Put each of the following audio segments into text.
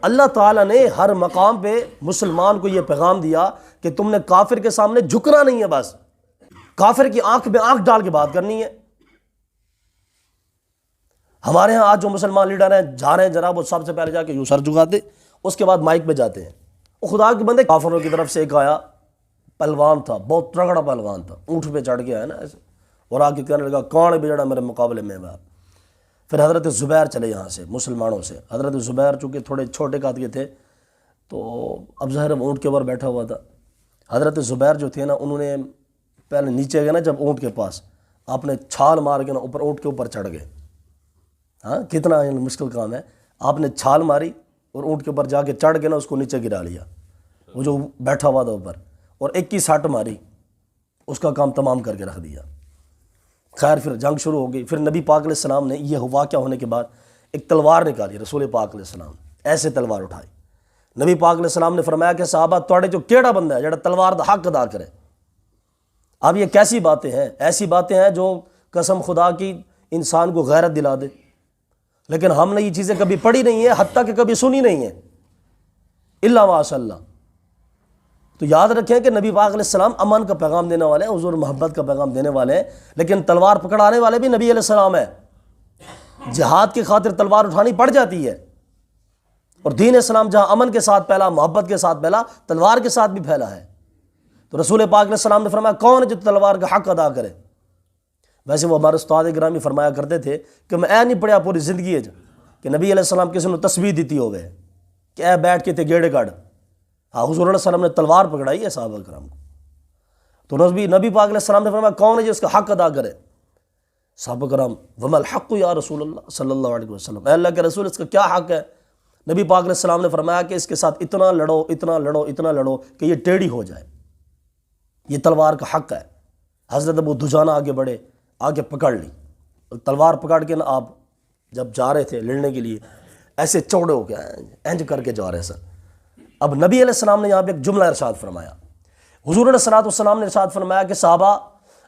اللہ تعالیٰ نے ہر مقام پہ مسلمان کو یہ پیغام دیا کہ تم نے کافر کے سامنے جھکنا نہیں ہے، بس کافر کی آنکھ میں آنکھ ڈال کے بات کرنی ہے۔ ہمارے ہاں آج جو مسلمان لیڈر ہیں جا رہے ہیں جناب، وہ سب سے پہلے جا کے یوں سر جھکاتے، اس کے بعد مائک پہ جاتے ہیں۔ وہ خدا کے بندے، کافروں کی طرف سے ایک آیا پہلوان تھا، بہت تگڑا پہلوان تھا، اونٹ پہ چڑھ کے آیا نا ایسے، اور آ کے کہنے لگا کون ہے بیچڑا میرے مقابلے میں باپ۔ پھر حضرت زبیر چلے یہاں سے مسلمانوں سے۔ حضرت زبیر چونکہ تھوڑے چھوٹے قد کے تھے تو اب ظاہر اونٹ کے اوپر بیٹھا ہوا تھا۔ حضرت زبیر جو تھے نا، انہوں نے پہلے نیچے گئے نا جب اونٹ کے پاس، آپ نے چھال مار کے نا اوپر اونٹ کے اوپر چڑھ گئے۔ ہاں کتنا مشکل کام ہے، آپ نے چھال ماری اور اونٹ کے اوپر جا کے چڑھ کے نا اس کو نیچے گرا لیا، وہ جو بیٹھا ہوا تھا اوپر، اور ایک کی سٹ ماری، اس کا کام تمام کر کے رکھ دیا۔ خیر پھر جنگ شروع ہو گئی۔ پھر نبی پاک علیہ السلام نے یہ واقعہ ہونے کے بعد ایک تلوار نکالی، رسول پاک علیہ السلام ایسے تلوار اٹھائی۔ نبی پاک علیہ السلام نے فرمایا کہ صحابہ توڑے جو کیڑا بندہ ہے جڑا تلوار دا حق ادا کرے۔ اب یہ کیسی باتیں ہیں؟ ایسی باتیں ہیں جو قسم خدا کی انسان کو غیرت دلا دے، لیکن ہم نے یہ چیزیں کبھی پڑھی نہیں ہیں، حتیٰ کہ کبھی سنی نہیں ہیں الا ماشاء اللہ۔ تو یاد رکھیں کہ نبی پاک علیہ السلام امن کا پیغام دینے والے ہیں، حضور محبت کا پیغام دینے والے ہیں، لیکن تلوار پکڑانے والے بھی نبی علیہ السلام ہیں۔ جہاد کی خاطر تلوار اٹھانی پڑ جاتی ہے، اور دین اسلام جہاں امن کے ساتھ پھیلا، محبت کے ساتھ پھیلا، تلوار کے ساتھ بھی پھیلا ہے۔ تو رسول پاک علیہ السلام نے فرمایا کون ہے جو تلوار کا حق ادا کرے؟ ویسے وہ ہمارے استاد گرامی فرمایا کرتے تھے کہ میں اے نہیں پڑھیا پوری زندگی ہے کہ نبی علیہ السلام کسی نے تسبیح دیتی ہوئے کہ اے بیٹھ کے تے گیڑے کاٹ۔ ہاں حضور علیہ السلام نے تلوار پکڑائی ہے صحابہ کرام کو۔ تو نبی پاک علیہ السلام نے فرمایا کون ہے جو اس کا حق ادا کرے؟ صحابہ کرام وما الحق یا رسول اللہ صلی اللہ علیہ وسلم، اے اللہ کے رسول اس کا کیا حق ہے؟ نبی پاک علیہ السلام نے فرمایا کہ اس کے ساتھ اتنا لڑو اتنا لڑو اتنا لڑو کہ یہ ٹیڑھی ہو جائے، یہ تلوار کا حق ہے۔ حضرت ابو دجانہ آگے بڑھے، آگے پکڑ لی تلوار، پکڑ کے نا آپ جب جا رہے تھے لڑنے کے لیے ایسے چوڑے ہو کے انج کر کے جا رہے سر۔ اب نبی علیہ السلام نے یہاں پہ ایک جملہ ارشاد فرمایا، حضور علیہ السلام نے ارشاد فرمایا کہ صحابہ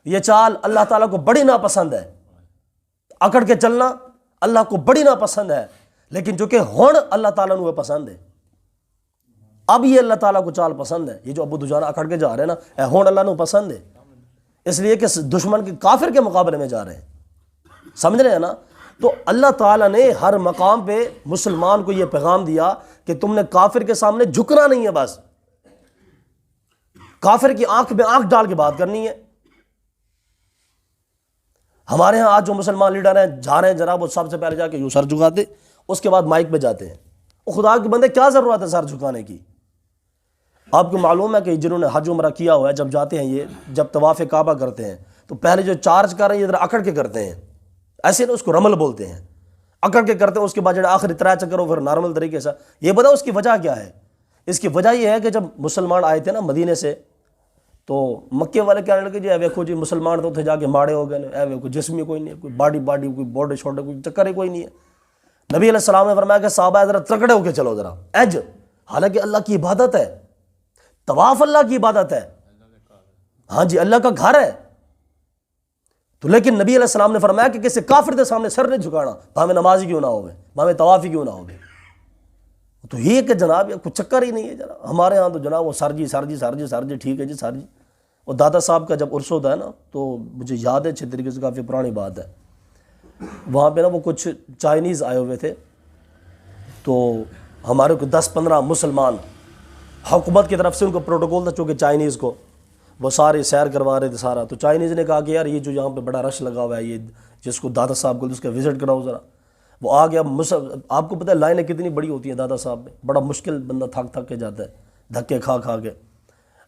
یہ چال اللہ تعالیٰ کو بڑی ناپسند ہے، اکڑ کے چلنا اللہ کو بڑی ناپسند ہے، لیکن جو کہ ہون اللہ تعالیٰ نے وہ پسند ہے۔ اب یہ اللہ تعالیٰ کو چال پسند ہے، یہ جو ابو دجانہ اکڑ کے جا رہے ہیں نا، اے ہون اللہ نے پسند ہے، اس لیے کہ دشمن کے کافر کے مقابلے میں جا رہے ہیں، سمجھ رہے ہیں نا۔ تو اللہ تعالیٰ نے ہر مقام پہ مسلمان کو یہ پیغام دیا کہ تم نے کافر کے سامنے جھکنا نہیں ہے، بس کافر کی آنکھ میں آنکھ ڈال کے بات کرنی ہے۔ ہمارے ہاں آج جو مسلمان لیڈر ہیں جا رہے ہیں جناب، وہ سب سے پہلے جا کے یوں سر جھکاتے، اس کے بعد مائک پہ جاتے ہیں۔ وہ خدا کے بندے کیا ضرورت ہے سر جھکانے کی؟ آپ کو معلوم ہے کہ جنہوں نے حج عمرہ کیا ہوا ہے، جب جاتے ہیں یہ جب طواف کعبہ کرتے ہیں تو پہلے جو چارج کر رہے ہیں ادھر اکڑ کے کرتے ہیں، ایسے نا اس کو رمل بولتے ہیں، اکڑ کے کرتے ہیں، اس کے بعد جو آخری طرح چکر ہو پھر نارمل طریقے سے۔ یہ بتاؤ اس کی وجہ کیا ہے؟ اس کی وجہ یہ ہے کہ جب مسلمان آئے تھے نا مدینے سے، تو مکے والے کہنے لگے جی اے ویکھو جی مسلمان تو اتنے جا کے ماڑے ہو گئے، اے ویکھو جسم ہی کوئی نہیں ہے، کوئی باڈی کوئی بورڈے چھوٹے کوئی چکر ہی کوئی نہیں ہے۔ نبی علیہ السلام نے فرمایا کہ صحابہ ذرا تکڑے ہو کے چلو ذرا اج، حالانکہ اللہ کی عبادت ہے، طواف اللہ کی عبادت ہے، ہاں جی اللہ کا گھر ہے، تو لیکن نبی علیہ السلام نے فرمایا کہ کسی کافر کے سامنے سر نہیں جھکانا، بھاوے نمازی کیوں نہ ہوئے، بھاوے طوافی کیوں نہ ہوئے۔ تو یہ کہ جناب یہ کوئی چکر ہی نہیں ہے جناب۔ ہمارے ہاں تو جناب وہ سر جی ٹھیک ہے جی سر جی۔ اور دادا صاحب کا جب عرس ہوتا ہے نا تو مجھے یاد ہے اچھے طریقے سے، کافی پرانی بات ہے، وہاں پہ نا وہ کچھ چائنیز آئے ہوئے تھے، تو ہمارے کو 10-15 مسلمان حکومت کی طرف سے ان کو پروٹوکول تھا، چونکہ چائنیز کو وہ سارے سیر کروا رہے تھے سارا، تو چائنیز نے کہا کہ یار یہ جو یہاں پہ بڑا رش لگا ہوا ہے، یہ جس کو دادا صاحب کو اس کا وزٹ کراؤ ذرا۔ وہ آ گیا، آپ کو پتہ ہے لائنیں کتنی بڑی ہوتی ہیں دادا صاحب میں، بڑا مشکل بندہ تھک کے جاتا ہے دھکے کھا کے۔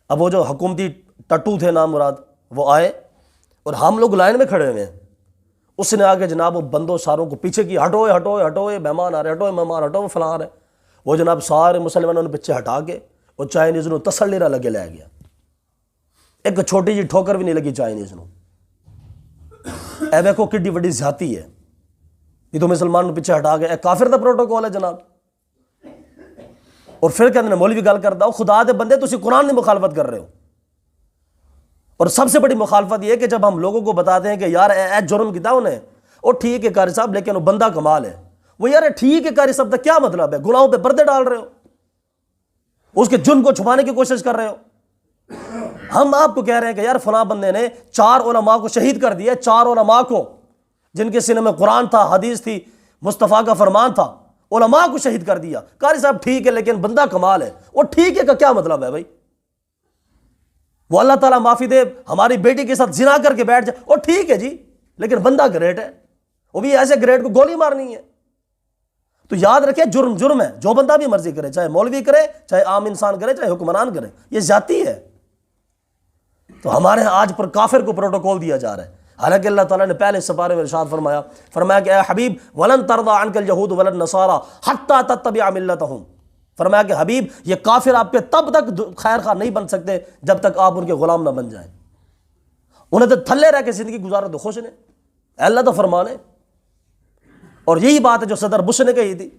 اب وہ جو حکومتی ٹٹو تھے نام مراد، وہ آئے اور ہم لوگ لائن میں کھڑے ہوئے ہیں، اس نے آگے جناب وہ بندوں ساروں کو پیچھے کی، ہٹوئے مہمان آ رہے، فلاں آ رہے۔ وہ جناب سارے مسلمانوں نے پیچھے ہٹا کے وہ چائنیز نو تسلی نہ لگے لے گیا، ایک چھوٹی جی ٹھوکر بھی نہیں لگی چائنیز نو۔ اے دیکھو کڈی بڑی زیادتی ہے، یہ تو مسلمان پیچھے ہٹا گیا، کافر دا پروٹوکول ہے جناب۔ اور پھر کہتے ہیں مولوی گل کرتا ہو خدا دے بندے تسی قرآن کی مخالفت کر رہے ہو۔ اور سب سے بڑی مخالفت یہ ہے کہ جب ہم لوگوں کو بتاتے ہیں کہ یار اے جرم کیتا انہیں، وہ ٹھیک ہے قاری صاحب لیکن وہ بندہ کمال ہے، وہ یار ٹھیک ہے قاری صاحب کا کیا مطلب ہے؟ گناہوں پہ پردے ڈال رہے ہو، اس کے جرم کو چھپانے کی کوشش کر رہے ہو۔ ہم آپ کو کہہ رہے ہیں کہ یار فلاں بندے نے 4 علماء کو شہید کر دیا، 4 علماء کو جن کے سینے میں قرآن تھا، حدیث تھی، مصطفیٰ کا فرمان تھا، علماء کو شہید کر دیا۔ قاری صاحب ٹھیک ہے لیکن بندہ کمال ہے۔ وہ ٹھیک ہے کا کیا مطلب ہے بھائی؟ وہ اللہ تعالیٰ معافی دے ہماری بیٹی کے ساتھ زنا کر کے بیٹھ جائے، وہ ٹھیک ہے جی، لیکن بندہ گریٹ ہے، وہ بھی ایسے گریٹ کو گولی مارنی ہے۔ تو یاد رکھے جرم جرم ہے، جو بندہ بھی مرضی کرے، چاہے مولوی کرے، چاہے عام انسان کرے، چاہے حکمران کرے، یہ زیادتی ہے۔ تو ہمارے ہاں آج پر کافر کو پروٹوکول دیا جا رہا ہے، حالانکہ اللہ تعالیٰ نے پہلے سپارے میں ارشاد فرمایا کہ اے حبیب ولن ترضى عنك اليهود ولا النصارى حتى تتبع ملتهم، فرمایا کہ حبیب یہ کافر آپ کے تب تک خیر خواہ نہیں بن سکتے جب تک آپ ان کے غلام نہ بن جائیں۔ انہیں تو تھلے رہ کے زندگی گزارو تو خوش نے، اللہ تو فرمانے۔ اور یہی بات ہے جو صدر بش نے کہی تھی۔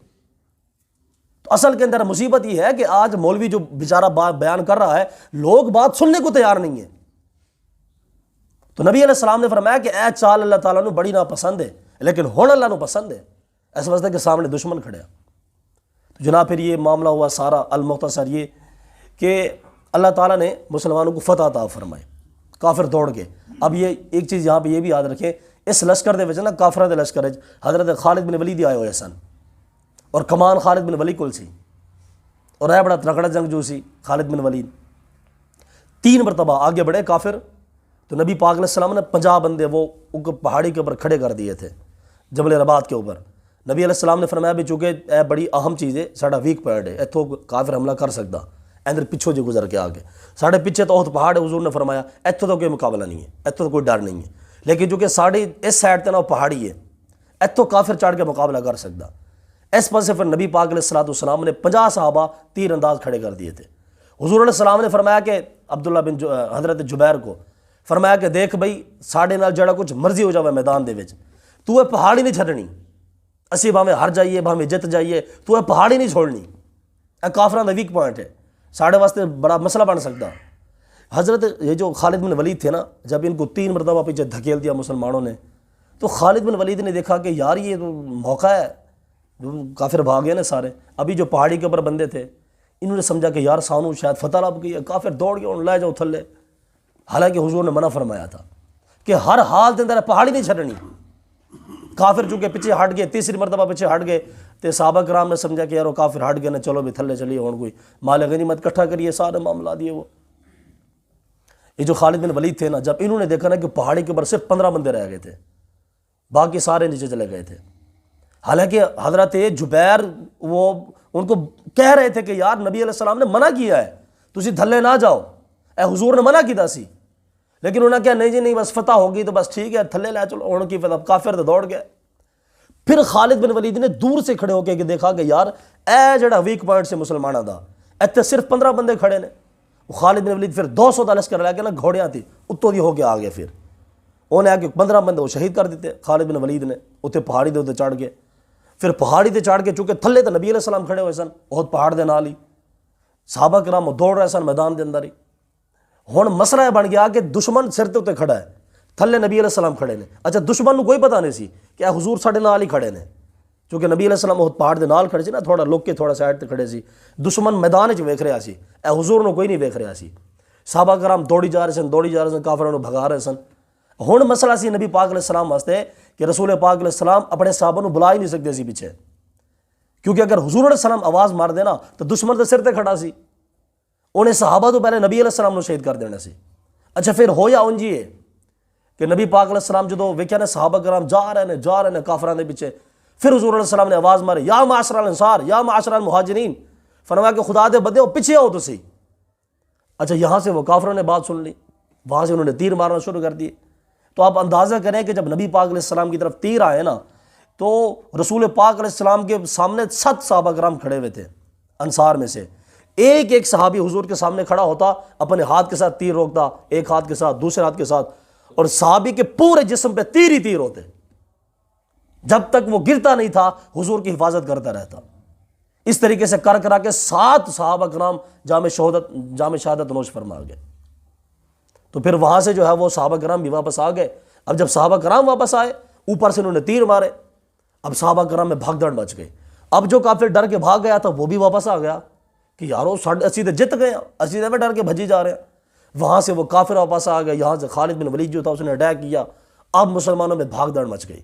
تو اصل کے اندر مصیبت یہ ہے کہ آج مولوی جو بیچارہ بات بیان کر رہا ہے، لوگ بات سننے کو تیار نہیں ہیں۔ تو نبی علیہ السلام نے فرمایا کہ اے چال اللہ تعالیٰ نے بڑی ناپسند ہے، لیکن ہون اللہ نے پسند ہے، ایسا واسطے کے سامنے دشمن کھڑے۔ تو جناب پھر یہ معاملہ ہوا سارا المختصر یہ کہ اللہ تعالیٰ نے مسلمانوں کو فتح عطا فرمائے، کافر دوڑ گئے۔ اب یہ ایک چیز یہاں پہ یہ بھی یاد رکھیں، اس لشکر دے وچ نا کافراں دے لشکر وچ حضرت خالد بن ولید آئے ہوئے سن، اور کمان خالد بن ولید کول سی، اور اے بڑا تگڑا جنگ جو سی خالد بن ولید 3 مرتبہ آگے بڑھے کافر۔ تو نبی پاک علیہ السلام نے 50 بندے وہ پہاڑی کے اوپر کھڑے کر دیے تھے، جبل رباط کے اوپر۔ نبی علیہ السلام نے فرمایا بھی چونکہ اے بڑی اہم چیز ہے، ساڈا ویک پوائنٹ ہے، اتوں کافر حملہ کر سکتا، ادھر پچھوں جو گزر کے آگے ساڑھے پیچھے تو احد پہاڑ ہے، حضور نے فرمایا اتوں تو کوئی مقابلہ نہیں ہے، اتوں تو کوئی ڈر نہیں ہے، لیکن چونکہ ساڑھی اس سائڈ تے نا وہ پہاڑی ہے، اتوں کافر چڑھ کے مقابلہ کر سکتا۔ اس پر سے پھر نبی پاک علیہ السلام نے 50 صحابہ تیر انداز کھڑے کر دیے تھے۔ حضور علیہ السلام نے فرمایا کہ عبداللہ بن حضرت جبیر کو فرمایا کہ دیکھ بھائی ساڑھے نال جڑا کچھ مرضی ہو جاوے میدان دے وچ، تو یہ پہاڑی نہیں چھڈنی، اسی بھاویں ہر جائیے بھاویں جت جائیے، تو یہ پہاڑی نہیں چھوڑنی، اے کافراں دا ویک پوائنٹ ہے، ساڑھے واسطے بڑا مسئلہ بن سکتا۔ حضرت یہ جو خالد بن ولید تھے نا، جب ان کو 3 مرتبہ پیچھے دھکیل دیا مسلمانوں نے، تو خالد بن ولید نے دیکھا کہ یار یہ تو موقع ہے، جو کافر بھاگ گئے نا سارے، ابھی جو پہاڑی کے اوپر بندے تھے انہوں نے سمجھا کہ یار سانو شاید فتح لب گئی ہے، کافر دوڑ گئے، لے جاؤ تھلے۔ حالانکہ حضور نے منع فرمایا تھا کہ ہر حال دے اندر پہاڑی نہیں چھڈنی۔ کافر چونکہ پیچھے ہٹ گئے، 3 مرتبہ پیچھے ہٹ گئے، تو صحابہ کرام نے سمجھا کہ یار وہ کافر ہٹ گئے نا، چلو بھی تھلے چلیے، ہوں کوئی مال غنیمت کٹھا کریے، سارے معاملہ دیے۔ وہ یہ جو خالد بن ولید تھے نا، جب انہوں نے دیکھا نا کہ پہاڑی کے اوپر صرف 15 بندے رہ گئے تھے، باقی سارے نیچے چلے گئے تھے، حالانکہ حضرت جبیر وہ ان کو کہہ رہے تھے کہ یار نبی علیہ السلام نے منع کیا ہے، تسی تھلے نہ جاؤ، اے حضور نے منع کیا سی، لیکن انہوں نے کہا نہیں جی نہیں، بس فتح ہوگی تو بس ٹھیک ہے، تھلے لے چلو، ان کی فتح، کافر تو دوڑ گئے۔ پھر خالد بن ولید نے دور سے کھڑے ہو کے دیکھا کہ یار اے جڑا ویک پوائنٹ سے مسلمانوں دا، ایتھے صرف 15 بندے کھڑے نے۔ خالد بن ولید پھر 200 دا لشکر لے کے نا گھوڑیاں تھی اتوں دی ہو کے آ گئے، پھر انہیں آ کے 15 بندے وہ شہید کر دیتے خالد بن ولید نے، اتنے پہاڑی دے اتنے چڑھ گئے۔ پھر پہاڑی تے چڑھ کے چونکہ تھلے تو نبی علیہ السلام کھڑے ہوئے سن، بہت پہاڑ دے نال ہی صحابہ کرام دوڑ رہے سن میدان دے اندر ہی۔ ہن مسئلہ یہ بن گیا کہ دشمن سر تے کھڑا ہے، تھلے نبی علیہ السلام کھڑے نے۔ اچھا دشمن کو کوئی پتہ نہیں سی کہ اے حضور ساڈے نال ہی کھڑے نے، چونکہ نبی علیہ السلام بہت پہاڑ دے نال کھڑے سی نا، تھوڑا لک کے تھوڑا سائڈ تے کھڑے سی، دشمن میدان وچ ویکھ رہا سی، اے حضور نو کوئی نہیں ویکھ رہا سی۔ صحابہ کرام دوڑی جا رہے سن، کافراں نو بھگا رہے سن۔ ہن مسئلہ سی نبی پاک علیہ السلام واسطے کہ رسول پاک علیہ السلام اپنے صحابہ نو بلا ہی نہیں سکتے سی پیچھے، کیونکہ اگر حضور علیہ السلام آواز مار دینا تو دشمن دے سر تے کھڑا سی، انہیں صحابہ تو پہلے نبی علیہ السلام نو شہید کر دینا سی۔ اچھا پھر ہویا انج ہی ہے کہ نبی پاک علیہ السلام جدو ویکھیا نے صحابہ کرام جا رہے ہیں کافراں دے پیچھے، پھر حضور علیہ السلام نے آواز ماری یا معاشر الانصار یا معاشر المہاجرین، فرمایا کہ خدا دے بندے ہو پیچھے آؤ تسی۔ اچھا یہاں سے وہ کافروں نے بات سن لی، وہاں سے انہوں نے تیر مارنا شروع کر دیے۔ تو آپ اندازہ کریں کہ جب نبی پاک علیہ السلام کی طرف تیر آئے نا، تو رسول پاک علیہ السلام کے سامنے 7 صحابہ کرام کھڑے ہوئے تھے انصار میں سے، ایک صحابی حضور کے سامنے کھڑا ہوتا، اپنے ہاتھ کے ساتھ تیر روکتا، ایک ہاتھ کے ساتھ، دوسرے ہاتھ کے ساتھ، اور صحابی کے پورے جسم پہ تیر ہی تیر ہوتے، جب تک وہ گرتا نہیں تھا حضور کی حفاظت کرتا رہتا۔ اس طریقے سے کر کرا کے 7 صحابہ کرام جام شہادت نوش فرما گئے۔ تو پھر وہاں سے جو ہے وہ صحابہ کرام بھی واپس آ گئے۔ اب جب صحابہ کرام واپس آئے، اوپر سے انہوں نے تیر مارے، اب صحابہ کرام میں بھاگ دوڑ مچ گئی. اب جو کافر ڈر کے بھاگ گیا تھا وہ بھی واپس آ گیا کہ یارو اسی تو جت گئے, اسی تو ڈر کے بھجی جا رہے ہیں. وہاں سے وہ کافر واپس آ گیا, یہاں سے خالد بن ولید جو تھا اس نے اٹیک کیا. اب مسلمانوں میں بھاگ دوڑ مچ گئی.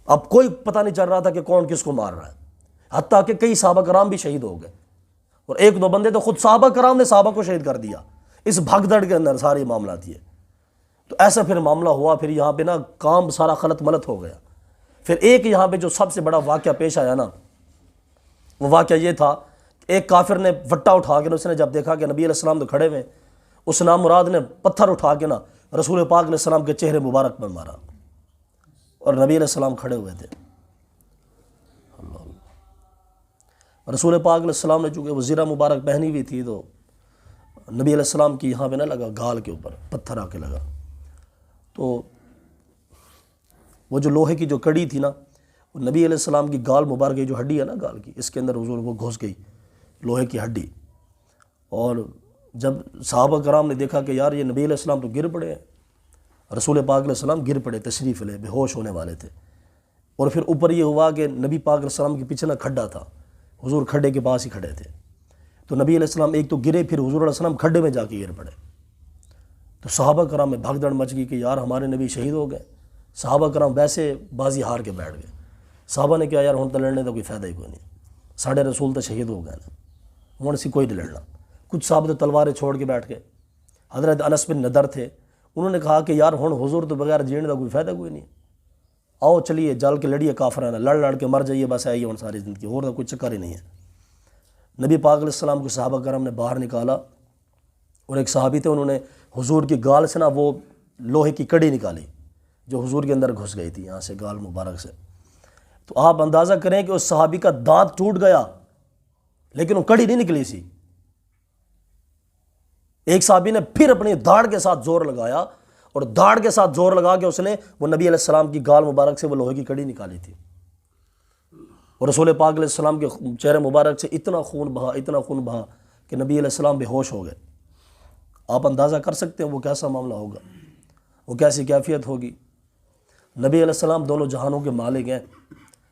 اب کوئی پتہ نہیں چل رہا تھا کہ کون کس کو مار رہا ہے, حتیٰ کہ کئی صحابہ کرام بھی شہید ہو گئے, اور ایک دو بندے تو خود صحابہ کرام نے صحابہ کو شہید کر دیا. اس بھگ دڑ کے اندر سارے معاملات یہ. تو ایسا پھر معاملہ ہوا, پھر یہاں پہ نا کام سارا خلط ملط ہو گیا. پھر ایک یہاں پہ جو سب سے بڑا واقعہ پیش آیا نا, وہ واقعہ یہ تھا, ایک کافر نے وٹا اٹھا کے, اس نے جب دیکھا کہ نبی علیہ السلام تو کھڑے ہوئے, اس نامراد نے پتھر اٹھا کے نا رسول پاک علیہ السلام کے چہرے مبارک پر مارا, اور نبی علیہ السلام کھڑے ہوئے تھے. رسول پاک علیہ السلام نے چونکہ وہ زرہ مبارک پہنی ہوئی تھی, تو نبی علیہ السلام کی یہاں پہ نہ لگا, گال کے اوپر پتھر آ کے لگا. تو وہ جو لوہے کی جو کڑی تھی نا, وہ نبی علیہ السلام کی گال مبارک کی جو ہڈی ہے نا گال کی, اس کے اندر حضور وہ گھس گئی لوہے کی ہڈی. اور جب صحابہ کرام نے دیکھا کہ یار یہ نبی علیہ السلام تو گر پڑے ہیں, رسول پاک علیہ السلام گر پڑے, تشریف لے, بے ہوش ہونے والے تھے. اور پھر اوپر یہ ہوا کہ نبی پاک علیہ السلام کے پیچھے نا کھڈا تھا, حضور کھڈے کے پاس ہی کھڑے تھے. تو نبی علیہ السلام ایک تو گرے, پھر حضور علیہ السلام کھڈے میں جا کے گر پڑے. تو صحابہ کرام میں بھگ دوڑ مچ گئی کہ یار ہمارے نبی شہید ہو گئے. صحابہ کرام ویسے بازی ہار کے بیٹھ گئے. صحابہ نے کہا یار ہوں تو لڑنے کا کوئی فائدہ ہی کوئی نہیں, ساڑھے رسول تو شہید ہو گئے نا, ہوں سے کوئی نہیں لڑنا. کچھ صحابہ تو تلواریں چھوڑ کے بیٹھ گئے. حضرت انس بن نضر تھے, انہوں نے کہا کہ یار ہوں حضور تو بغیر جینے کا کوئی فائدہ کوئی نہیں, آؤ چلیے جل کے لڑیے کافرانہ, لڑ لڑ کے مر جائیے, بس آئیے ہوں ساری زندگی, اور کوئی چکر ہی نہیں ہے. نبی پاک علیہ السلام کو صحابہ کرام نے باہر نکالا, اور ایک صحابی تھے, انہوں نے حضور کی گال سے نا وہ لوہے کی کڑی نکالی جو حضور کے اندر گھس گئی تھی, یہاں سے گال مبارک سے. تو آپ اندازہ کریں کہ اس صحابی کا دانت ٹوٹ گیا, لیکن وہ کڑی نہیں نکلی سی. ایک صحابی نے پھر اپنی داڑھ کے ساتھ زور لگایا, اور داڑھ کے ساتھ زور لگا کے اس نے وہ نبی علیہ السلام کی گال مبارک سے وہ لوہے کی کڑی نکالی تھی. اور رسول پاک علیہ السلام کے چہرے مبارک سے اتنا خون بہا کہ نبی علیہ السلام بے ہوش ہو گئے. آپ اندازہ کر سکتے ہیں وہ کیسا معاملہ ہوگا, وہ کیسی کیفیت ہوگی. نبی علیہ السلام دونوں جہانوں کے مالک ہیں,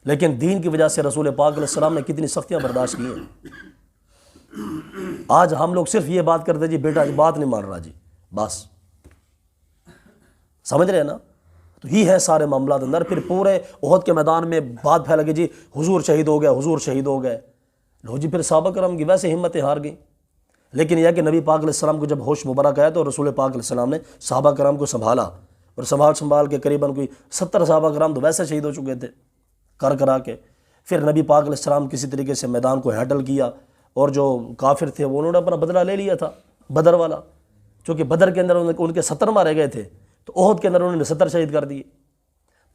لیکن دین کی وجہ سے رسول پاک علیہ السلام نے کتنی سختیاں برداشت کی ہیں. آج ہم لوگ صرف یہ بات کرتے جی بیٹا بات نہیں مان رہا جی, بس سمجھ رہے ہیں نا. تو ہی ہے سارے معاملات اندر. پھر پورے احد کے میدان میں بات پھیل گئی جی حضور شہید ہو گئے, حضور شہید ہو گئے. لو جی پھر صحابہ کرام کی ویسے ہمتیں ہار گئیں. لیکن یہ کہ نبی پاک علیہ السلام کو جب ہوش مبارک آیا تو رسول پاک علیہ السلام نے صحابہ کرام کو سنبھالا, اور سنبھال کے قریباً کوئی 70 صحابہ کرام تو ویسے شہید ہو چکے تھے کرا کے. پھر نبی پاک علیہ السلام کسی طریقے سے میدان کو ہینڈل کیا, اور جو کافر تھے وہ انہوں نے اپنا بدلہ لے لیا تھا بدر والا, چونکہ بدر کے اندر ان کے 70 مارے گئے تھے, تو احد کے اندر انہوں نے 70 شہید کر دیے.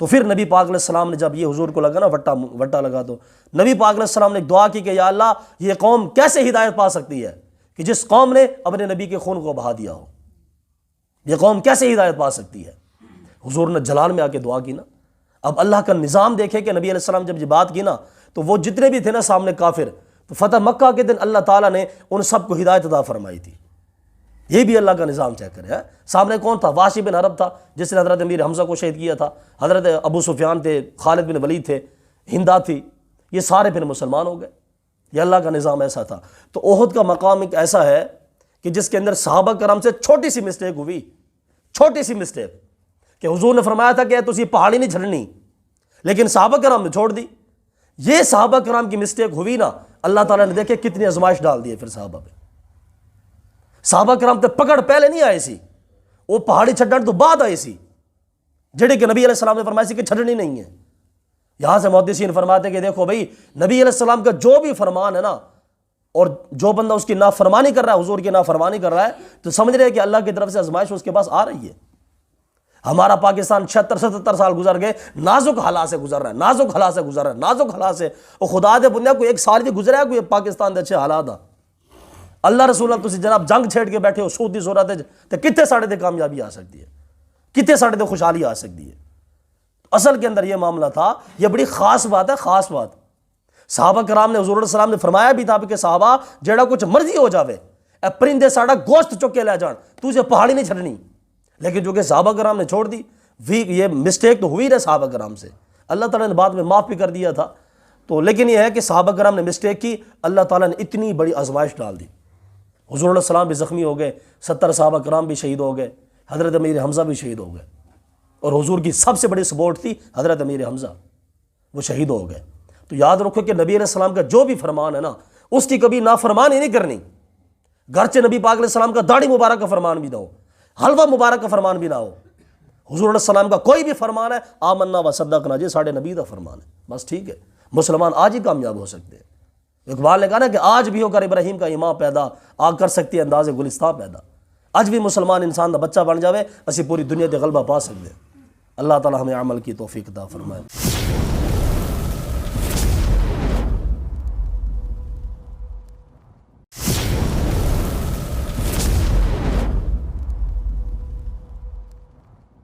تو پھر نبی پاک علیہ السلام نے جب یہ حضور کو لگا نا وٹا لگا, تو نبی پاک علیہ السلام نے ایک دعا کی کہ یا اللہ یہ قوم کیسے ہدایت پا سکتی ہے کہ جس قوم نے اپنے نبی کے خون کو بہا دیا ہو, یہ قوم کیسے ہدایت پا سکتی ہے. حضور نے جلال میں آ کے دعا کی نا. اب اللہ کا نظام دیکھے کہ نبی علیہ السلام جب یہ بات کی نا, تو وہ جتنے بھی تھے نا سامنے کافر, تو فتح مکہ کے دن اللہ تعالیٰ نے ان سب کو ہدایت عطا فرمائی تھی. یہ بھی اللہ کا نظام چیک کرے. سامنے کون تھا؟ واشی بن عرب تھا جس نے حضرت امیر حمزہ کو شہید کیا تھا, حضرت ابو سفیان تھے, خالد بن ولید تھے, ہندا تھی, یہ سارے پھر مسلمان ہو گئے. یہ اللہ کا نظام ایسا تھا. تو احد کا مقام ایک ایسا ہے کہ جس کے اندر صحابہ کرام سے چھوٹی سی مسٹیک ہوئی, چھوٹی سی مسٹیک, کہ حضور نے فرمایا تھا کہ تجھے پہاڑی نہیں جھڑنی, لیکن صحابہ کرام نے چھوڑ دی. یہ صحابہ کرام کی مسٹیک ہوئی نا, اللہ تعالیٰ نے دیکھے کتنی آزمائش ڈال دی ہے پھر صحابہ پہ. صحابہ کرام تے پکڑ پہلے نہیں آئی سی, وہ پہاڑی چھڈن تو بعد آئی سی, جڑے کہ نبی علیہ السلام نے فرمایا سی کہ چھڈنی نہیں ہے. یہاں سے محدثین فرماتے ہیں کہ دیکھو بھائی نبی علیہ السلام کا جو بھی فرمان ہے نا, اور جو بندہ اس کی نافرمانی کر رہا ہے, حضور کی نافرمانی کر رہا ہے, تو سمجھ رہے کہ اللہ کی طرف سے آزمائش اس کے پاس آ رہی ہے. ہمارا پاکستان 76-77 سال گزر گئے, نازک حالات سے گزر رہا ہے, نازک حالات سے گزر رہا ہے, نازک حالات سے. اور خدا دے بندہ کوئی ایک سال بھی گزرا ہے کوئی پاکستان دے اچھے حالات آ, اللہ رسول اللہ تسی جناب جنگ چھیڑ کے بیٹھے ہو سودی صورت ہے, تو کتنے ساڑھے تے کامیابی آ سکتی ہے, کتنے ساڑھے تے خوشحالی آ سکتی ہے. اصل کے اندر یہ معاملہ تھا, یہ بڑی خاص بات ہے, خاص بات. صحابہ کرام نے حضور علیہ السلام نے فرمایا بھی تھا کہ صحابہ جیڑا کچھ مرضی ہو جاوے, اے پرندے ساڑا گوشت چک کے لے جان, تجھے پہاڑی نہیں چھڑنی. لیکن جو کہ صحابہ کرام نے چھوڑ دی, یہ مسٹیک تو ہوئی رہے صحابہ کرام سے. اللہ تعالیٰ نے بعد میں معاف بھی کر دیا تھا. تو لیکن یہ ہے کہ صحابہ کرام نے مسٹیک کی, اللہ تعالیٰ نے اتنی بڑی آزمائش ڈال دی. حضور علیہ السلام بھی زخمی ہو گئے, 70 صحابہ کرام بھی شہید ہو گئے, حضرت امیر حمزہ بھی شہید ہو گئے, اور حضور کی سب سے بڑی سپورٹ تھی حضرت امیر حمزہ, وہ شہید ہو گئے. تو یاد رکھو کہ نبی علیہ السلام کا جو بھی فرمان ہے نا, اس کی کبھی نافرمانی نہیں کرنی. گرچہ نبی پاک علیہ السلام کا داڑھی مبارک کا فرمان بھی نہ ہو, حلوہ مبارک کا فرمان بھی نہ ہو, حضور علیہ السلام کا کوئی بھی فرمان ہے آمنا و صدقنا, جی ساڑھے نبی کا فرمان ہے, بس ٹھیک ہے. مسلمان آج ہی کامیاب ہو سکتے ہیں. اقبال نے کہا نا کہ آج بھی ہو کر ابراہیم کا ایمان پیدا, آگ کر سکتی ہے انداز گلستان پیدا. آج بھی مسلمان انسان کا بچہ بن جاوے, اسی پوری دنیا تے غلبہ پا سکتے ہیں. اللہ تعالی ہمیں عمل کی توفیق عطا فرمائے.